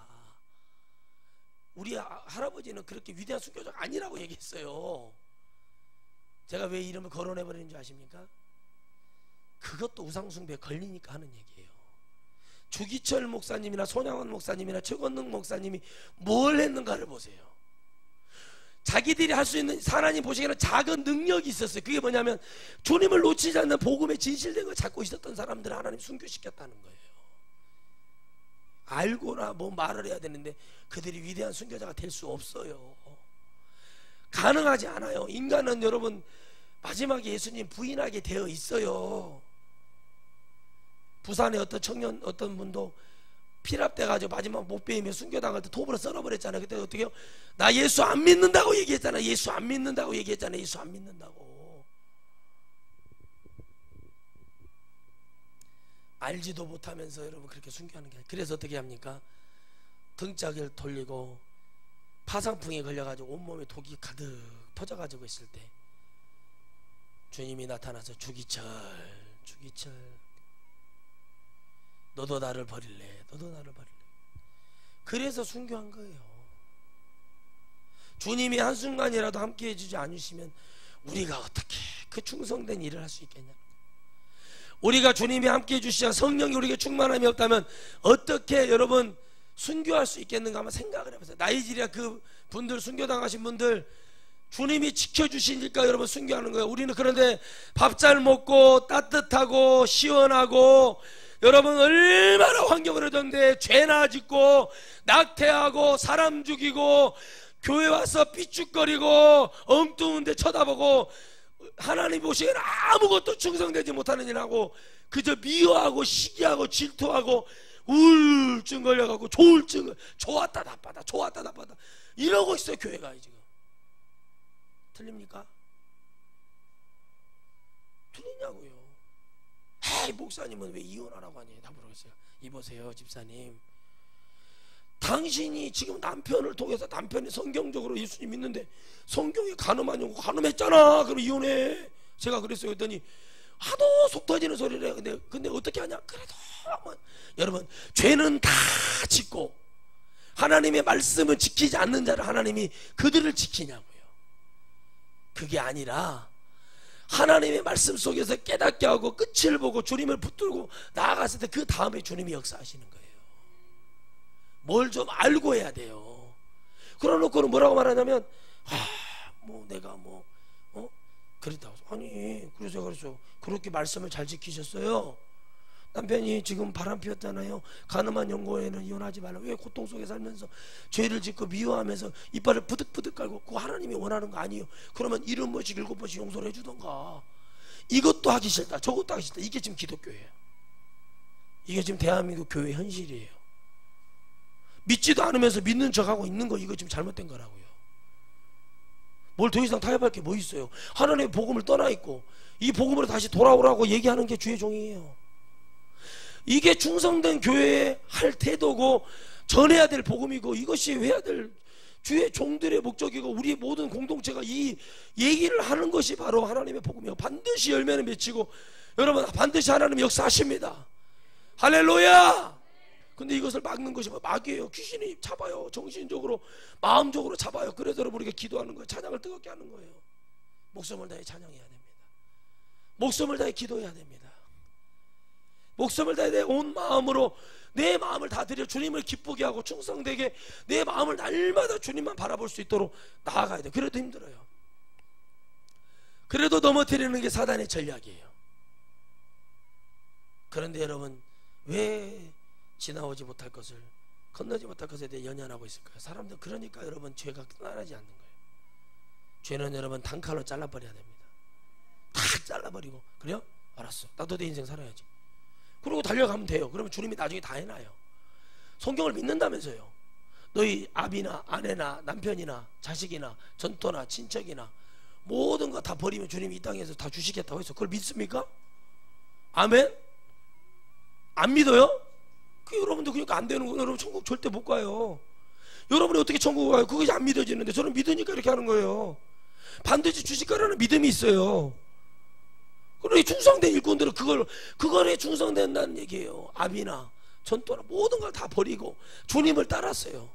Speaker 1: 우리 할아버지는 그렇게 위대한 순교자가 아니라고 얘기했어요. 제가 왜 이름을 거론해버리는 줄 아십니까? 그것도 우상숭배에 걸리니까 하는 얘기예요. 주기철 목사님이나 손양원 목사님이나 최건능 목사님이 뭘 했는가를 보세요. 자기들이 할 수 있는, 하나님 보시기에는 작은 능력이 있었어요. 그게 뭐냐면 주님을 놓치지 않는 복음의 진실된 걸 찾고 있었던 사람들을 하나님 순교시켰다는 거예요. 알고나 뭐 말을 해야 되는데 그들이 위대한 순교자가 될 수 없어요. 가능하지 않아요. 인간은 여러분 마지막에 예수님 부인하게 되어 있어요. 부산에 어떤 분도 피랍돼가지고 마지막 못 베이며 순교당할 때 톱으로 썰어버렸잖아요. 그때 어떻게 해요? 나 예수 안 믿는다고 얘기했잖아. 예수 안 믿는다고 얘기했잖아. 예수 안 믿는다고. 알지도 못하면서 여러분 그렇게 순교하는 게 아니에요. 그래서 어떻게 합니까? 등짝을 돌리고 파상풍에 걸려가지고 온몸에 독이 가득 터져가지고 있을 때 주님이 나타나서, 주기철 너도 나를 버릴래? 그래서 순교한 거예요. 주님이 한순간이라도 함께 해주지 않으시면 우리가 어떻게 그 충성된 일을 할 수 있겠냐. 우리가 주님이 함께 해주시자 성령이 우리에게 충만함이 없다면 어떻게 여러분 순교할 수 있겠는가 한번 생각을 해보세요. 나이지리아 그 분들, 순교당하신 분들 주님이 지켜주시니까 여러분 순교하는 거예요. 우리는 그런데 밥 잘 먹고 따뜻하고 시원하고 여러분 얼마나 환경을 얻었는데 죄나 짓고 낙태하고 사람 죽이고 교회 와서 삐죽거리고 엉뚱한 데 쳐다보고 하나님 보시기에는 아무것도 충성되지 못하는 일하고 그저 미워하고 시기하고 질투하고 우울증 걸려가고 조울증, 좋았다 나빠다 이러고 있어요. 교회가 지금 틀립니까? 틀리냐고요. 에이, 목사님은 왜 이혼하라고 하니? 다 물어봤어요. 이보세요, 집사님. 당신이 지금 남편을 통해서, 남편이 성경적으로 예수님 믿는데 성경에 간음하냐고, 간음했잖아. 그럼 이혼해. 제가 그랬어요. 그랬더니 하도 속 터지는 소리를 해. 근데 어떻게 하냐? 그래도 여러분, 죄는 다 짓고 하나님의 말씀을 지키지 않는 자를 하나님이 그들을 지키냐고요. 그게 아니라 하나님의 말씀 속에서 깨닫게 하고 끝을 보고 주님을 붙들고 나아갔을 때 그 다음에 주님이 역사하시는 거예요. 뭘 좀 알고 해야 돼요. 그러놓고는 뭐라고 말하냐면, 뭐 내가 뭐 그랬다고. 아니, 그래서 그렇게 말씀을 잘 지키셨어요. 남편이 지금 바람 피웠잖아요. 간음한 영고에는 이혼하지 말라. 왜 고통 속에 살면서 죄를 짓고 미워하면서 이빨을 부득부득 깔고, 그거 하나님이 원하는 거 아니에요. 그러면 70번씩 7번씩 용서를 해주던가. 이것도 하기 싫다, 저것도 하기 싫다. 이게 지금 기독교예요. 이게 지금 대한민국 교회 현실이에요. 믿지도 않으면서 믿는 척하고 있는 거, 이거 지금 잘못된 거라고요. 뭘 더 이상 타협할 게 뭐 있어요. 하나님의 복음을 떠나 있고 이 복음으로 다시 돌아오라고 얘기하는 게 주의 종이에요. 이게 충성된 교회의 할 태도고 전해야 될 복음이고, 이것이 해야 될 주의 종들의 목적이고, 우리 모든 공동체가 이 얘기를 하는 것이 바로 하나님의 복음이에요. 반드시 열매는 맺히고, 여러분 반드시 하나님 역사하십니다. 할렐루야. 근데 이것을 막는 것이 막이에요. 귀신이 잡아요. 정신적으로, 마음적으로 잡아요. 그래서 여러분 우리가 기도하는 거예요. 찬양을 뜨겁게 하는 거예요. 목숨을 다해 찬양해야 됩니다. 목숨을 다해 기도해야 됩니다. 목숨을 다해 내 온 마음으로 내 마음을 다 드려 주님을 기쁘게 하고 충성되게 내 마음을 날마다 주님만 바라볼 수 있도록 나아가야 돼요. 그래도 힘들어요. 그래도 넘어뜨리는 게 사단의 전략이에요. 그런데 여러분, 왜 지나오지 못할 것을, 건너지 못할 것에 대해 연연하고 있을까요? 사람들, 그러니까 여러분 죄가 끝나지 않는 거예요. 죄는 여러분 단칼로 잘라버려야 됩니다. 다 잘라버리고, 그래요? 알았어, 나도 내 인생 살아야지. 그러고 달려가면 돼요. 그러면 주님이 나중에 다 해놔요. 성경을 믿는다면서요. 너희 아비나 아내나 남편이나 자식이나 전토나 친척이나 모든 거 다 버리면 주님이 이 땅에서 다 주시겠다고 해서 그걸 믿습니까? 아멘? 안 믿어요? 그 여러분도 그러니까 안 되는 거예요. 여러분 천국 절대 못 가요. 여러분이 어떻게 천국 가요? 그것이 안 믿어지는데. 저는 믿으니까 이렇게 하는 거예요. 반드시 주실 거라는 믿음이 있어요. 그러니 충성된 일꾼들은 그거에 충성된다는 얘기예요. 아비나 전토나 모든 걸 다 버리고 주님을 따랐어요.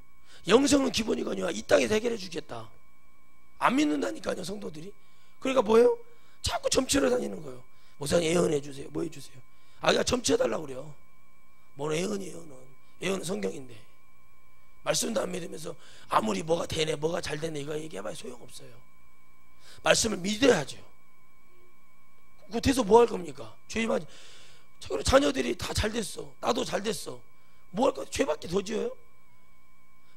Speaker 1: 영생은 기본이거니와 이 땅에서 해결해 주겠다. 안 믿는다니까요, 성도들이. 그러니까 뭐예요? 자꾸 점치러 다니는 거예요. 목사님 예언해 주세요. 뭐 해주세요? 야, 점치해 달라고 그래요. 뭔 예언이에요. 예언은 성경인데 말씀도 안 믿으면서 아무리 뭐가 되네 뭐가 잘 되네 이거 얘기해봐야 소용없어요. 말씀을 믿어야죠. 그거 돼서 뭐 할 겁니까? 죄만, 자녀들이 다 잘 됐어, 나도 잘 됐어, 뭐 할 거야? 죄밖에 더 지어요?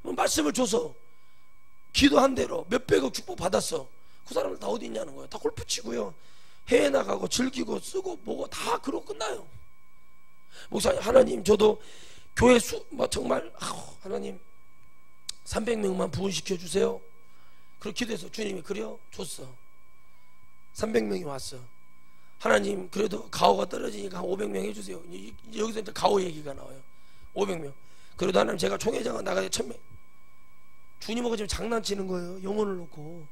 Speaker 1: 말씀을 줘서 기도한 대로 몇백억 축복 받았어. 그 사람들 다 어디 있냐는 거예요. 다 골프 치고요, 해외 나가고 즐기고 쓰고 뭐고 다 그러고 끝나요. 목사님, 하나님 저도 교회 정말 하나님 300명만 부흥시켜 주세요. 그렇게 기도해서 주님이 그래요? 줬어. 300명이 왔어. 하나님 그래도 가오가 떨어지니까 한 500명 해주세요. 여기서 이제 가오 얘기가 나와요. 500명. 그래도 하나님 제가 총회장은 나가야 1000명. 주님하고 지금 장난치는 거예요. 영혼을 놓고.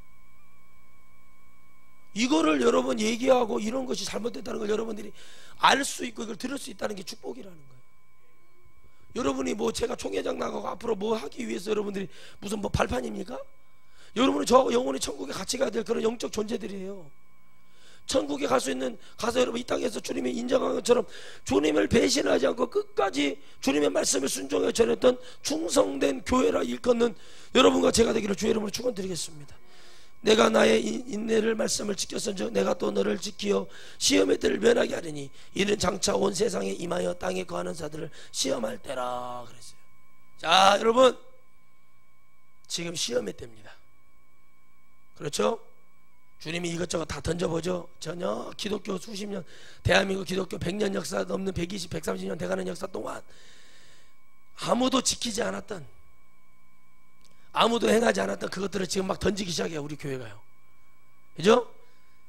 Speaker 1: 이거를 여러분 얘기하고 이런 것이 잘못됐다는 걸 여러분들이 알 수 있고 이걸 들을 수 있다는 게 축복이라는 거예요. 여러분이 뭐 제가 총회장 나가고 앞으로 뭐 하기 위해서 여러분들이 무슨 뭐 발판입니까? 여러분은 저 영혼이 천국에 같이 가야 될 그런 영적 존재들이에요. 천국에 갈 수 있는, 가서 여러분 이 땅에서 주님이 인정한 것처럼 주님을 배신하지 않고 끝까지 주님의 말씀을 순종해 전했던 충성된 교회라 일컫는 여러분과 제가 되기를 주의 이름으로 축원드리겠습니다. 내가 나의 인내를 말씀을 지켰은즉 내가 또 너를 지키어 시험의 때를 면하게 하리니 이는 장차 온 세상에 임하여 땅에 거하는 자들을 시험할 때라 그랬어요. 자, 여러분 지금 시험의 때입니다. 그렇죠? 주님이 이것저것 다 던져보죠. 전혀 기독교 수십 년, 대한민국 기독교 100년 역사 넘는 120, 130년 돼가는 역사 동안 아무도 지키지 않았던, 아무도 행하지 않았던 그것들을 지금 막 던지기 시작해요. 우리 교회가요. 그죠?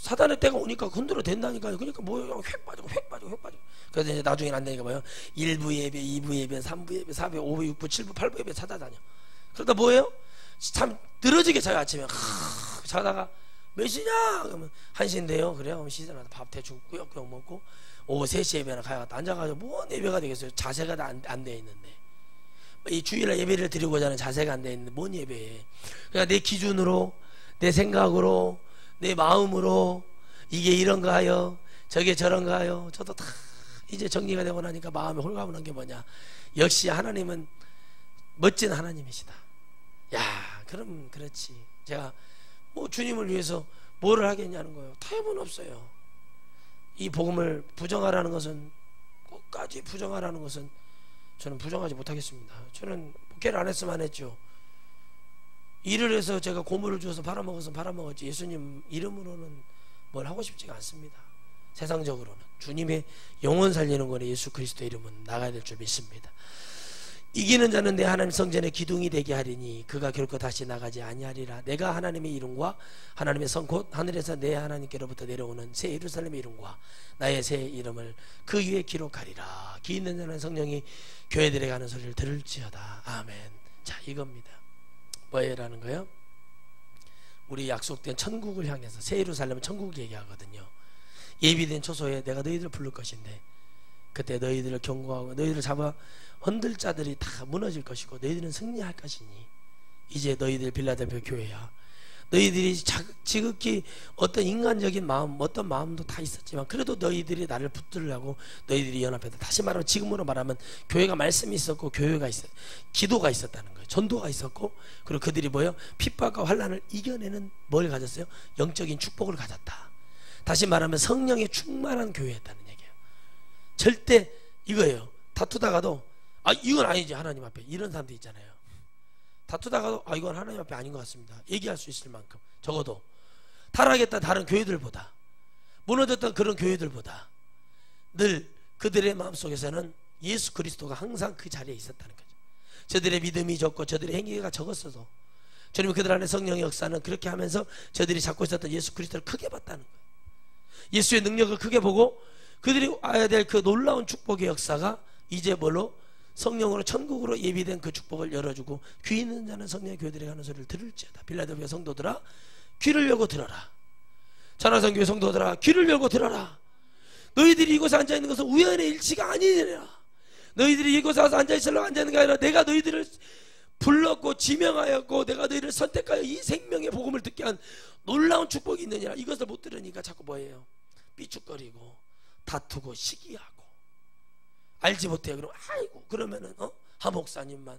Speaker 1: 사단의 때가 오니까 흔들어 된다니까요. 그러니까 뭐예요? 획 빠지고 획 빠지고 획 빠지고. 그래서 이제 나중에는 안 되니까 뭐예요? 1부 예배, 2부 예배, 3부 예배, 4부, 5부, 6부, 7부, 8부 예배 찾아다녀. 그러다 뭐예요? 참 늘어지게 자요. 아침에 자다가 몇 시냐? 그러면 1시인데요. 그래요? 그럼 시즌마다 밥 대충 꾸역꾸역 먹고 오후 3시 예배나 가야겠다. 앉아가지고 뭔 예배가 되겠어요? 자세가 안 돼 있는데, 이 주일날 예배를 드리고자 하는 자세가 안 돼 있는데 뭔 예배에. 그러니까 내 기준으로, 내 생각으로, 내 마음으로 이게 이런가요? 저게 저런가요? 저도 다 이제 정리가 되고 나니까 마음에 홀가분한 게 뭐냐? 역시 하나님은 멋진 하나님이시다. 야, 그럼 그렇지. 제가 뭐 주님을 위해서 뭐를 하겠냐는 거예요. 타협은 없어요. 이 복음을 부정하라는 것은, 끝까지 부정하라는 것은 저는 부정하지 못하겠습니다. 저는 목회를 안 했으면 안 했죠. 일을 해서 제가 고물을 주어서 팔아먹어서 팔아먹었지, 예수님 이름으로는 뭘 하고 싶지가 않습니다. 세상적으로는 주님의 영혼 살리는 거는 예수 그리스도 이름은 나가야 될 줄 믿습니다. 이기는 자는 내 하나님 성전의 기둥이 되게 하리니 그가 결코 다시 나가지 아니하리라. 내가 하나님의 이름과 하나님의 성 곧 하늘에서 내 하나님께로부터 내려오는 새 예루살렘의 이름과 나의 새 이름을 그 위에 기록하리라. 기 있는 자는 성령이 교회들에 가는 소리를 들을지어다. 아멘. 자, 이겁니다. 뭐예라는 거예요? 우리 약속된 천국을 향해서, 새 예루살렘은 천국 얘기하거든요. 예비된 초소에 내가 너희들을 부를 것인데 그때 너희들을 경고하고 너희들을 잡아 흔들 자들이 다 무너질 것이고 너희들은 승리할 것이니 이제 너희들 빌라델피아 교회야. 너희들이 지극히 어떤 인간적인 마음, 어떤 마음도 다 있었지만 그래도 너희들이 나를 붙들려고 너희들이 연합했다. 다시 말하면, 지금으로 말하면 교회가 말씀이 있었고 교회가 있었, 기도가 있었다는 거예요. 전도가 있었고, 그리고 그들이 뭐예요? 핍박과 환난을 이겨내는 뭘 가졌어요? 영적인 축복을 가졌다. 다시 말하면 성령의 충만한 교회였다는 얘기예요. 절대 이거예요. 다투다가도 이건 아니지 하나님 앞에, 이런 사람도 있잖아요. 다투다가도 이건 하나님 앞에 아닌 것 같습니다 얘기할 수 있을 만큼, 적어도 타락했던 다른 교회들보다, 무너졌던 그런 교회들보다 늘 그들의 마음속에서는 예수 그리스도가 항상 그 자리에 있었다는 거죠. 저들의 믿음이 적고 저들의 행위가 적었어도 주님은 그들 안에 성령의 역사는 그렇게 하면서 저들이 잡고 있었던 예수 그리스도를 크게 봤다는 거예요. 예수의 능력을 크게 보고 그들이 와야 될 그 놀라운 축복의 역사가 이제 뭘로? 성령으로 천국으로 예비된 그 축복을 열어주고, 귀 있는 자는 성령의 교회들에 가는 소리를 들을지어다. 빌라델피아 성도들아 귀를 열고 들어라. 전화선교회 성도들아 귀를 열고 들어라. 너희들이 이곳에 앉아있는 것은 우연의 일치가 아니니라. 너희들이 이곳에 와서 앉아있으려고 앉아있는 게 아니라 내가 너희들을 불렀고 지명하였고 내가 너희를 선택하여 이 생명의 복음을 듣게 한 놀라운 축복이 있느니라. 이것을 못 들으니까 자꾸 뭐예요? 삐죽거리고 다투고 시기하고 알지 못해요. 그럼 아이고 그러면은 하 목사님만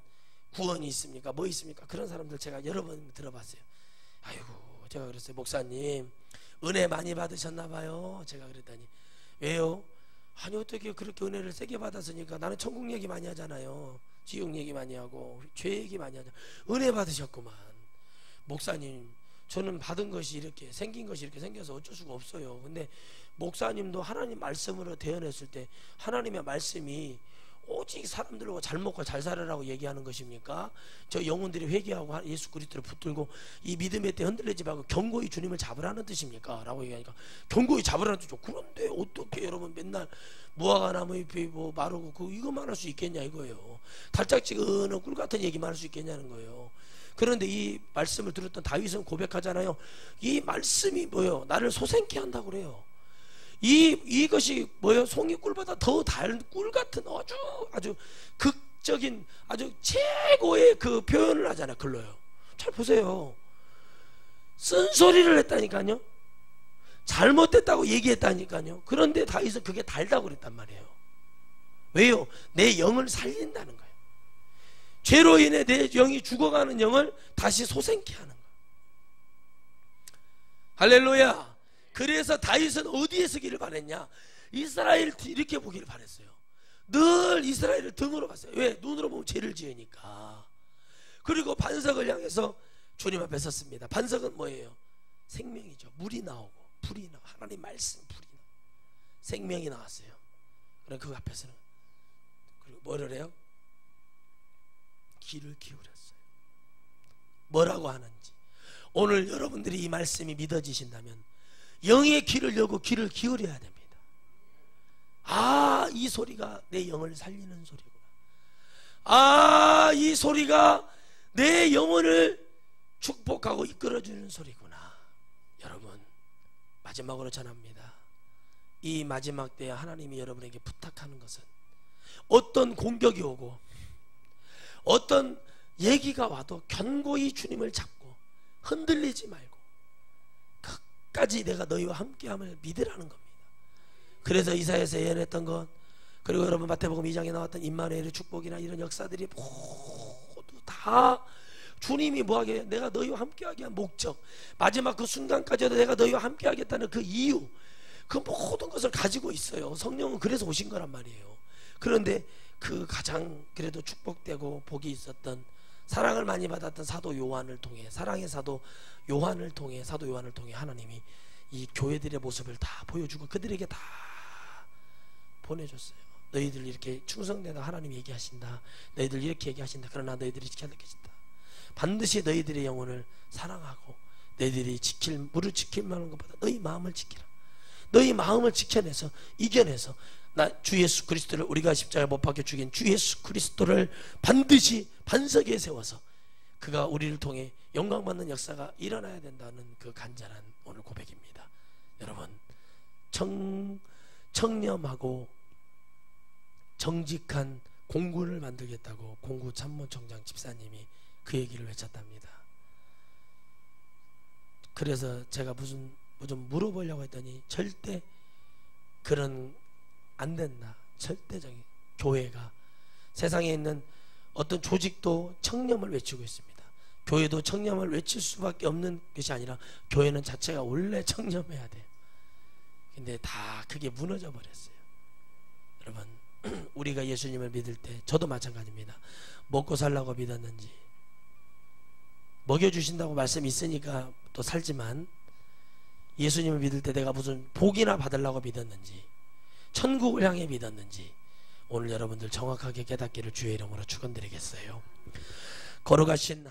Speaker 1: 구원이 있습니까? 뭐 있습니까? 그런 사람들 제가 여러 번 들어봤어요. 아이고 제가 그랬어요. 목사님 은혜 많이 받으셨나 봐요. 제가 그랬더니 왜요? 아니 어떻게 그렇게 은혜를 세게 받았으니까 나는 천국 얘기 많이 하잖아요. 지옥 얘기 많이 하고 죄 얘기 많이 하잖아요. 은혜 받으셨구만. 목사님 저는 받은 것이 이렇게 생긴 것이 이렇게 생겨서 어쩔 수가 없어요. 근데 목사님도 하나님 말씀으로 대언했을 때 하나님의 말씀이 오직 사람들과 잘 먹고 잘 살아라고 얘기하는 것입니까? 저 영혼들이 회개하고 예수 그리스도를 붙들고 이 믿음의 때 흔들리지 말고 견고히 주님을 잡으라는 뜻입니까? 라고 얘기하니까 견고히 잡으라는 뜻이죠. 그런데 어떻게 여러분 맨날 무화과 나무 잎이 뭐 마르고 이것만 할 수 있겠냐 이거예요. 달짝지근한 꿀 같은 얘기만 할 수 있겠냐는 거예요. 그런데 이 말씀을 들었던 다윗은 고백하잖아요. 이 말씀이 뭐예요? 나를 소생케 한다고 그래요. 이것이 뭐예요? 송이꿀보다 더 달 꿀 같은 아주 극적인 아주 최고의 그 표현을 하잖아요. 글로요. 잘 보세요. 쓴소리를 했다니까요. 잘못됐다고 얘기했다니까요. 그런데 다윗은 그게 달다고 그랬단 말이에요. 왜요? 내 영을 살린다는 거예요. 죄로 인해 내 영이 죽어가는 영을 다시 소생케 하는 거예요. 할렐루야. 그래서 다윗은 어디에 서기를 바랬냐? 이스라엘 이렇게 보기를 바랬어요. 늘 이스라엘을 등으로 봤어요. 왜? 눈으로 보면 죄를 지으니까. 그리고 반석을 향해서 주님 앞에 섰습니다. 반석은 뭐예요? 생명이죠. 물이 나오고 불이 나오고 하나님 말씀 불이 나오고 생명이 나왔어요. 그럼 그 앞에서는 그리고 뭐를 해요? 귀를 기울였어요. 뭐라고 하는지. 오늘 여러분들이 이 말씀이 믿어지신다면 영의 귀를 열고 귀를 기울여야 됩니다. 아, 이 소리가 내 영을 살리는 소리구나. 아, 이 소리가 내 영혼을 축복하고 이끌어주는 소리구나. 여러분, 마지막으로 전합니다. 이 마지막 때에 하나님이 여러분에게 부탁하는 것은, 어떤 공격이 오고 어떤 얘기가 와도 견고히 주님을 잡고 흔들리지 말고 끝까지 내가 너희와 함께함을 믿으라는 겁니다. 그래서 이사야서 예언했던 것, 그리고 여러분 마태복음 2장에 나왔던 임마누엘의 축복이나 이런 역사들이 모두 다 주님이 뭐하게, 내가 너희와 함께하게 한 목적, 마지막 그 순간까지도 내가 너희와 함께하겠다는 그 이유, 그 모든 것을 가지고 있어요. 성령은 그래서 오신 거란 말이에요. 그런데 그 가장 그래도 축복되고 복이 있었던, 사랑을 많이 받았던 사도 요한을 통해, 사랑의 사도 요한을 통해, 사도 요한을 통해 하나님이 이 교회들의 모습을 다 보여주고 그들에게 다 보내줬어요. 너희들 이렇게 충성되다 하나님이 얘기하신다. 너희들 이렇게 얘기하신다. 그러나 너희들이 지켜야 되겠다. 반드시 너희들의 영혼을 사랑하고 너희들이 무릇 지킬 만한 것보다 너희 마음을 지키라. 너희 마음을 지켜내서 이겨내서 주 예수 그리스도를, 우리가 십자가에 못 박혀 죽인 주 예수 그리스도를 반드시 반석에 세워서 그가 우리를 통해 영광받는 역사가 일어나야 된다는 그 간절한 오늘 고백입니다. 여러분, 청렴하고 정직한 공구를 만들겠다고 공구 참모총장 집사님이 그 얘기를 외쳤답니다. 그래서 제가 좀 물어보려고 했더니 절대 그런 안 된다. 절대적인 교회가, 세상에 있는 어떤 조직도 청렴을 외치고 있습니다. 교회도 청렴을 외칠 수밖에 없는 것이 아니라 교회는 자체가 원래 청렴해야 돼요. 근데 다 그게 무너져 버렸어요. 여러분, 우리가 예수님을 믿을 때, 저도 마찬가지입니다. 먹고 살라고 믿었는지, 먹여주신다고 말씀이 있으니까 또 살지만, 예수님을 믿을 때 내가 무슨 복이나 받으려고 믿었는지, 천국을 향해 믿었는지, 오늘 여러분들 정확하게 깨닫기를 주의 이름으로 축원드리겠어요. 걸어가신